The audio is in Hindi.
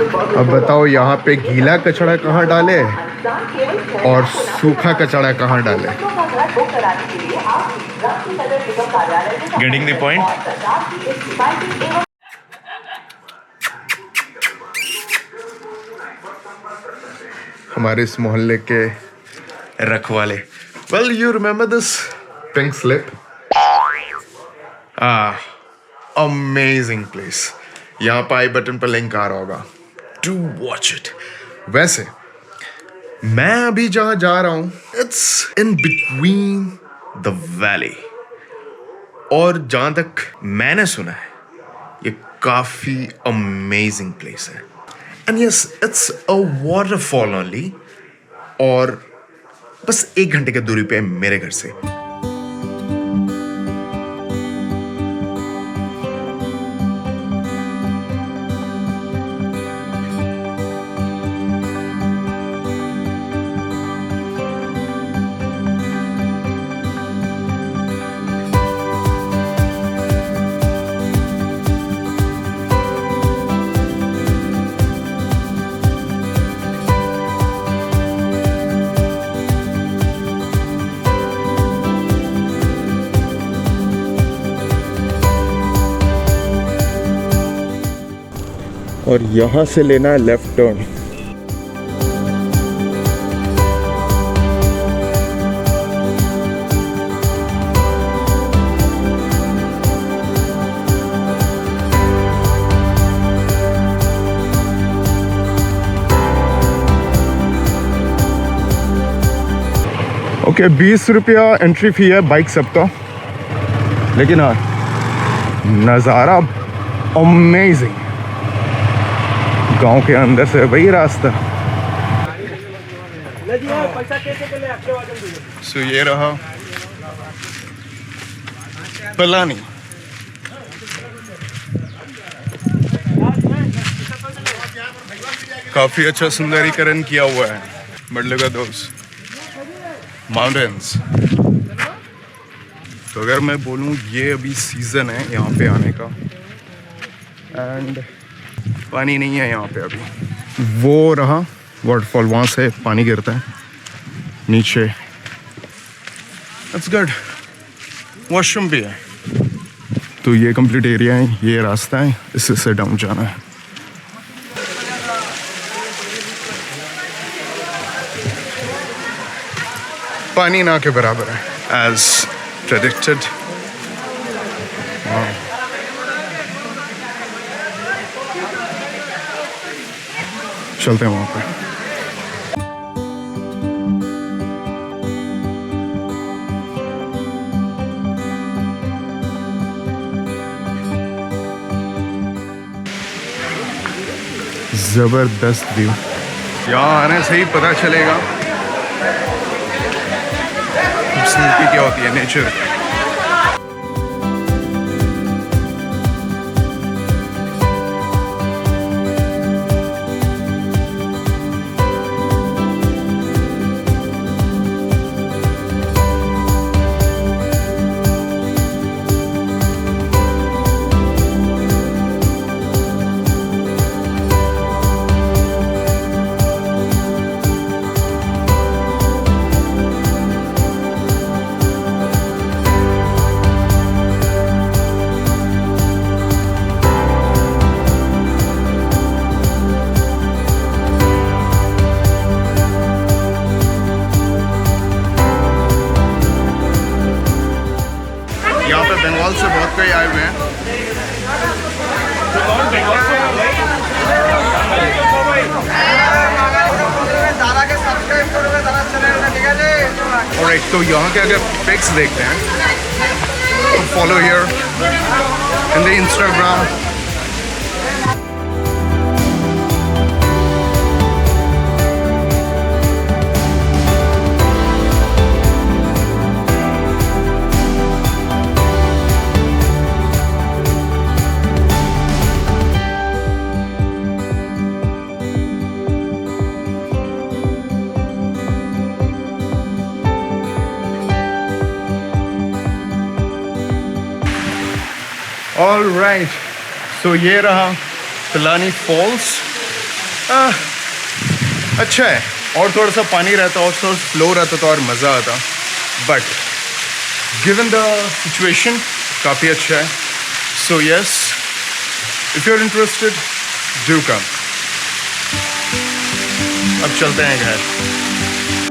अब बताओ यहाँ पे गीला कचड़ा कहाँ डाले और सूखा कचड़ा कहाँ डाले? Getting the point? हमारे इस मोहल्ले के रखवाले। Well, you remember this pink slip? Amazing place. यहाँ पर आई बटन पर लिंक आ रहा होगा. Do watch it. वैसे मैं अभी जहाँ जा रहा हूँ, it's in between the valley. और जहाँ तक मैंने सुना है, ये काफी amazing place है. And yes, it's a waterfall only. और बस 1 घंटे की दूरी पे मेरे घर से. और यहाँ से लेना है लेफ्ट टर्न. ओके, 20 रुपया एंट्री फी है बाइक सबका, लेकिन हाँ नज़ारा अमेजिंग. गांव के अंदर से वही रास्ता. सो ये रहा पलानी. काफी अच्छा सुंदरीकरण किया हुआ है. But look at those mountains. तो अगर मैं बोलूँ ये अभी सीजन है यहाँ पे आने का, एंड पानी नहीं है यहाँ पे अभी. वो रहा वाटरफॉल, वहाँ से पानी गिरता है नीचे. It's good. वॉशरूम भी है. तो ये कंप्लीट एरिया है, ये रास्ता है, इससे से डाउन जाना है. पानी ना के बराबर है एज प्रेडिक्टेड. चलते हैं वहाँ पे. जबरदस्त व्यू. यहाँ आने से ही पता चलेगा खूबसूरती क्या होती है, नेचर. बंगाल से बहुत कोई आए हुए हैं. और एक तो यहाँ के अगर पिक्स देखते हैं तो follow here in the Instagram. All right, so ये रहा पलानी फॉल्स. अच्छा है, और थोड़ा सा पानी रहता और थोड़ा फ्लो रहता तो और मज़ा आता, बट गिवन द सिचुएशन काफ़ी अच्छा है. So yes, if you are interested do come. अब चलते हैं घर.